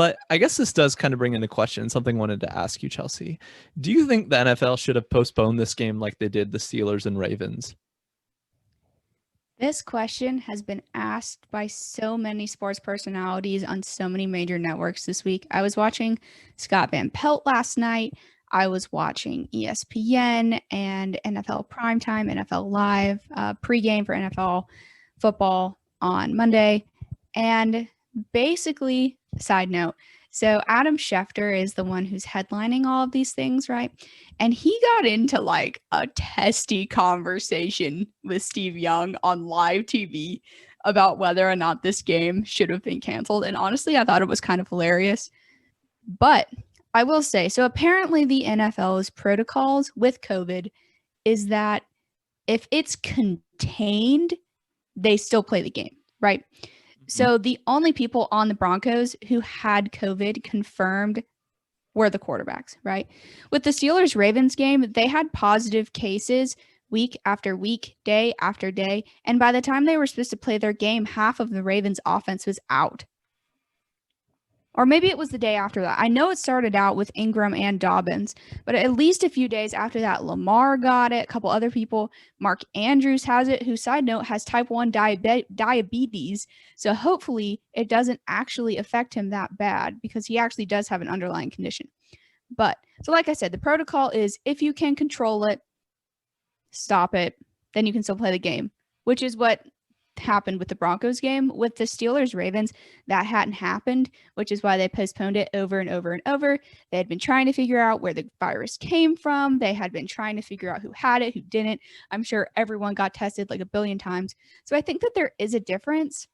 But I guess this does kind of bring into question something I wanted to ask you, Chelsea. Do you think the NFL should have postponed this game like they did the Steelers and Ravens? This question has been asked by so many sports personalities on so many major networks this week. I was watching Scott Van Pelt last night. I was watching ESPN and NFL Primetime, NFL Live, pregame for NFL football on Monday. And basically, side note, so Adam Schefter is the one who's headlining all of these things, right? And he got into like a testy conversation with Steve Young on live TV about whether or not this game should have been canceled. And honestly, I thought it was kind of hilarious. But I will say, so apparently the NFL's protocols with COVID is that if it's contained, they still play the game, right? So the only people on the Broncos who had COVID confirmed were the quarterbacks, right? With the Steelers-Ravens game, they had positive cases week after week, day after day. And by the time they were supposed to play their game, half of the Ravens offense was out. Or maybe it was the day after that. I know it started out with Ingram and Dobbins, but at least a few days after that, Lamar got it, a couple other people. Mark Andrews has it, who, side note, has type 1 diabetes. So hopefully it doesn't actually affect him that bad because he actually does have an underlying condition. But, so like I said, the protocol is if you can control it, stop it, then you can still play the game, which is what happened with the Broncos game. With the Steelers-Ravens, that hadn't happened, which is why they postponed it over and over and over. They had been trying to figure out where the virus came from. They had been trying to figure out who had it, who didn't. I'm sure everyone got tested like a billion times. So I think that there is a difference.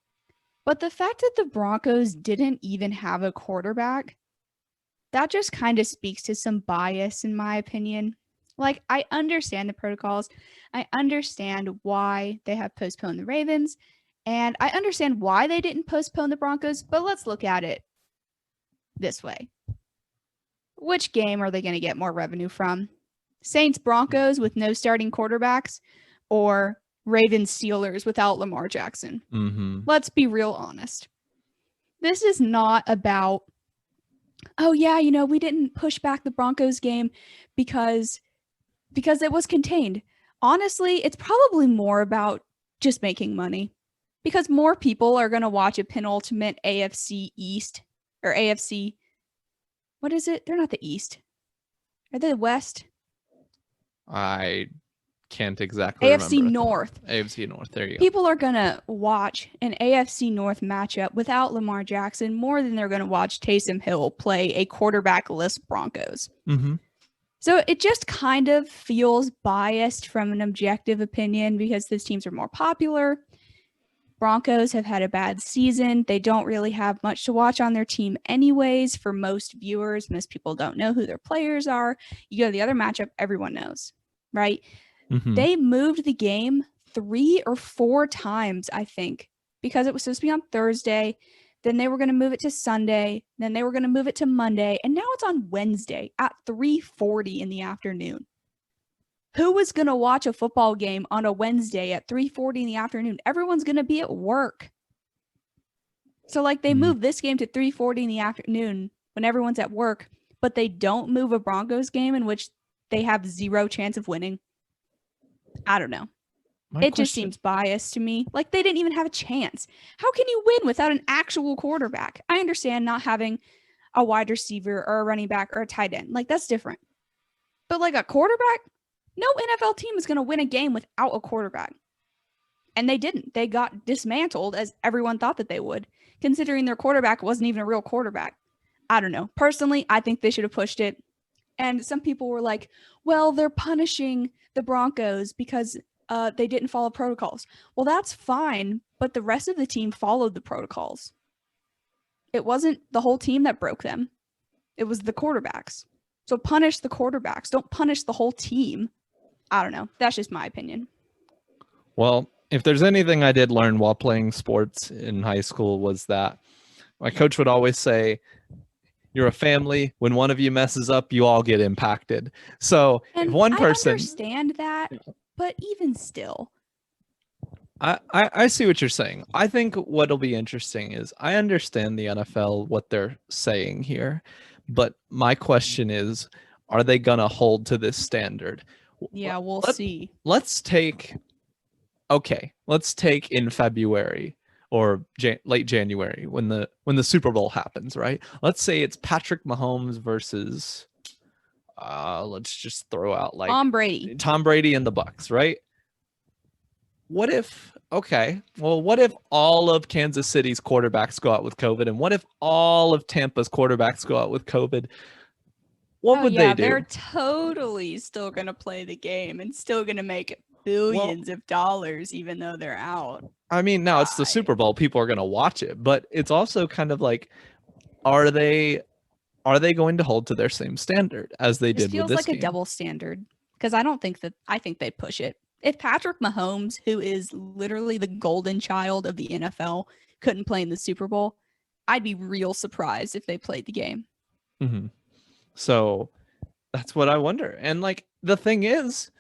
But the fact that the Broncos didn't even have a quarterback, that just kind of speaks to some bias, in my opinion. Like, I understand the protocols. I understand why they have postponed the Ravens. And I understand why they didn't postpone the Broncos. But let's look at it this way. Which game are they going to get more revenue from? Saints-Broncos with no starting quarterbacks, or Ravens-Steelers without Lamar Jackson? Mm-hmm. Let's be real honest. This is not about, oh yeah, we didn't push back the Broncos game because it was contained. Honestly, it's probably more about just making money because more people are going to watch a penultimate AFC East or AFC. What is it? They're not the East. Are they the West? I can't exactly AFC remember. North. AFC North. There you go. People are going to watch an AFC North matchup without Lamar Jackson more than they're going to watch Taysom Hill play a quarterback-less Broncos. Mm-hmm. So it just kind of feels biased from an objective opinion because those teams are more popular. Broncos have had a bad season. They don't really have much to watch on their team anyways. For most viewers, most people don't know who their players are. You go to the other matchup, everyone knows, right? Mm-hmm. They moved the game 3 or 4 times, I think, because it was supposed to be on Thursday. Then they were going to move it to Sunday. Then they were going to move it to Monday. And now it's on Wednesday at 3:40 in the afternoon. Who was going to watch a football game on a Wednesday at 3:40 in the afternoon? Everyone's going to be at work. So like they move this game to 3:40 in the afternoon when everyone's at work, but they don't move a Broncos game in which they have 0 chance of winning. I don't know. Just seems biased to me. Like they didn't even have a chance. How can you win without an actual quarterback? I understand not having a wide receiver or a running back or a tight end. Like that's different. But like a quarterback, no NFL team is going to win a game without a quarterback. And they didn't. They got dismantled as everyone thought that they would, considering their quarterback wasn't even a real quarterback. I don't know. Personally, I think they should have pushed it. And some people were like, well, they're punishing the Broncos because they didn't follow protocols. Well, that's fine, but the rest of the team followed the protocols. It wasn't the whole team that broke them. It was the quarterbacks. So punish the quarterbacks. Don't punish the whole team. I don't know. That's just my opinion. Well, if there's anything I did learn while playing sports in high school was that my coach would always say, you're a family. When one of you messes up, you all get impacted. So and if one person... I understand that, but even still, I see what you're saying. I think what'll be interesting is I understand the NFL, what they're saying here, but my question is, are they gonna hold to this standard? Yeah, we'll Let, see. let's take in February or late January when the Super Bowl happens, right? Let's say it's Patrick Mahomes versus let's just throw out like Tom Brady and the Bucks, right? What if all of Kansas City's quarterbacks go out with COVID, and what if all of Tampa's quarterbacks go out with COVID? What would they do? They're totally still going to play the game and still going to make billions of dollars even though they're out. I mean, now it's the Super Bowl, people are going to watch it, but it's also kind of like, are they going to hold to their same standard as they did with this game? It feels like a double standard, because I think they'd push it. If Patrick Mahomes, who is literally the golden child of the NFL, couldn't play in the Super Bowl, I'd be real surprised if they played the game. Mm-hmm. So that's what I wonder. And like, the thing is,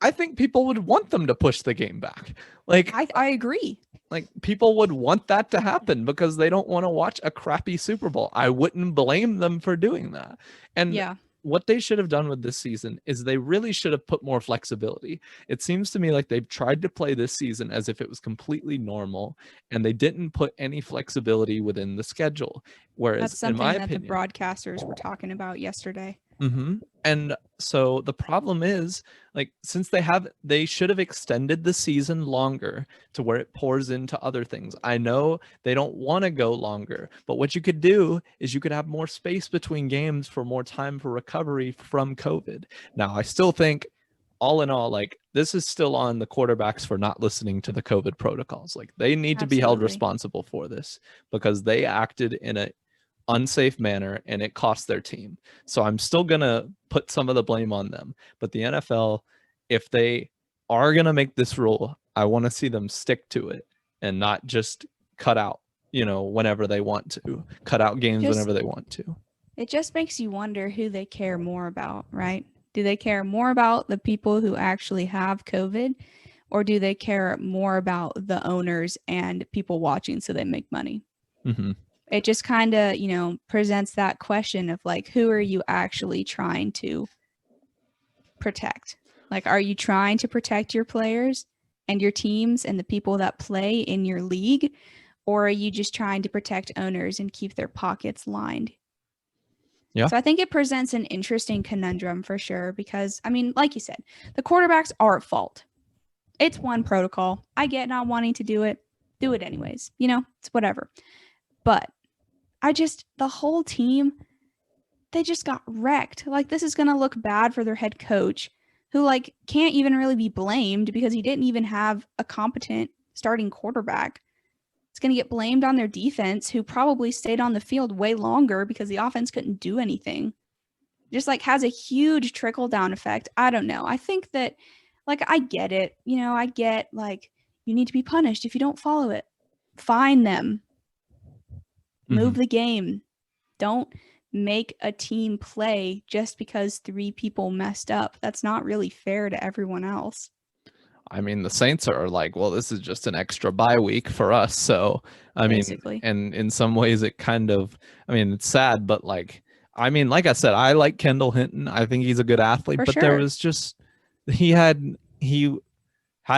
I think people would want them to push the game back. Like, I agree. Like, people would want that to happen because they don't want to watch a crappy Super Bowl. I wouldn't blame them for doing that. And what they should have done with this season is they really should have put more flexibility. It seems to me like they've tried to play this season as if it was completely normal, and they didn't put any flexibility within the schedule. Whereas, that's something in my that opinion, the broadcasters were talking about yesterday. Mm-hmm. And so the problem is, like, since they should have extended the season longer to where it pours into other things. I know they don't want to go longer, but what you could do is you could have more space between games for more time for recovery from COVID. Now, I still think, all in all, like, this is still on the quarterbacks for not listening to the COVID protocols. Like, they need to be held responsible for this because they acted in a unsafe manner and it cost their team. So I'm still gonna put some of the blame on them. But the NFL, if they are gonna make this rule, I want to see them stick to it and not just cut out, whenever they want to, cut out games whenever they want to. It just makes you wonder who they care more about, right? Do they care more about the people who actually have COVID, or do they care more about the owners and people watching so they make money? Mm-hmm. It just kind of, presents that question of like, who are you actually trying to protect? Like, are you trying to protect your players and your teams and the people that play in your league? Or are you just trying to protect owners and keep their pockets lined? Yeah. So I think it presents an interesting conundrum for sure, because, I mean, like you said, the quarterbacks are at fault. It's one protocol. I get not wanting to do it anyways. It's whatever. But the whole team, they just got wrecked. Like, this is going to look bad for their head coach, who like can't even really be blamed because he didn't even have a competent starting quarterback. It's going to get blamed on their defense, who probably stayed on the field way longer because the offense couldn't do anything. Just like has a huge trickle down effect. I don't know. I think that, like, I get it. I get like, you need to be punished if you don't follow it. Fine them. Move the game. Don't make a team play just because 3 people messed up. That's not really fair to everyone else. I mean, the Saints are like, well, this is just an extra bye week for us. So, I mean, and in some ways it kind of, it's sad, but like I said, I like Kendall Hinton. I think he's a good athlete, but there was just, he had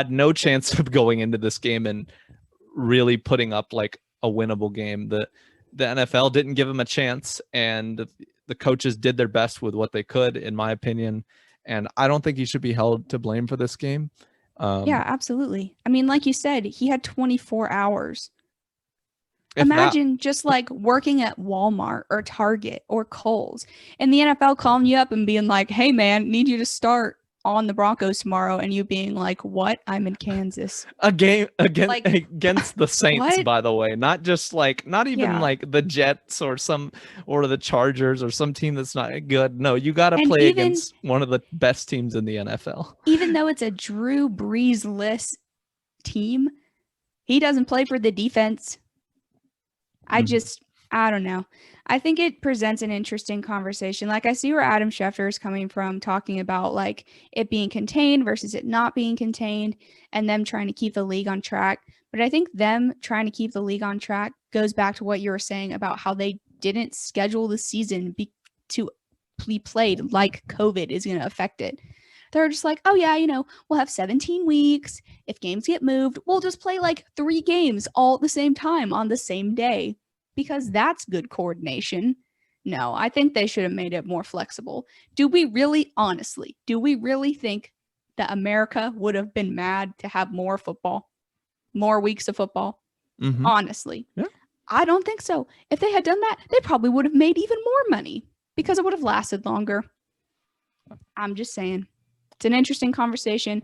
no chance of going into this game and really putting up like a winnable game. The NFL didn't give him a chance, and the coaches did their best with what they could, in my opinion. And I don't think he should be held to blame for this game. Yeah, absolutely. I mean, like you said, he had 24 hours. Imagine just like working at Walmart or Target or Kohl's, and the NFL calling you up and being like, hey, man, need you to start on the Broncos tomorrow, and you being like, what? I'm in Kansas. A game against the Saints, by the way, not just like, not even like the Jets or the Chargers or some team that's not good. No, you got to play against one of the best teams in the NFL. Even though it's a Drew Brees-less team, he doesn't play for the defense. I don't know. I think it presents an interesting conversation. Like I see where Adam Schefter is coming from, talking about like it being contained versus it not being contained and them trying to keep the league on track. But I think them trying to keep the league on track goes back to what you were saying about how they didn't schedule the season to be played like COVID is going to affect it. They're just like, oh yeah, we'll have 17 weeks. If games get moved, we'll just play like 3 games all at the same time on the same day, because that's good coordination. No, I think they should have made it more flexible. Do we really think that America would have been mad to have more football, more weeks of football? Mm-hmm. Honestly. Yeah. I don't think so. If they had done that, they probably would have made even more money because it would have lasted longer. I'm just saying. It's an interesting conversation.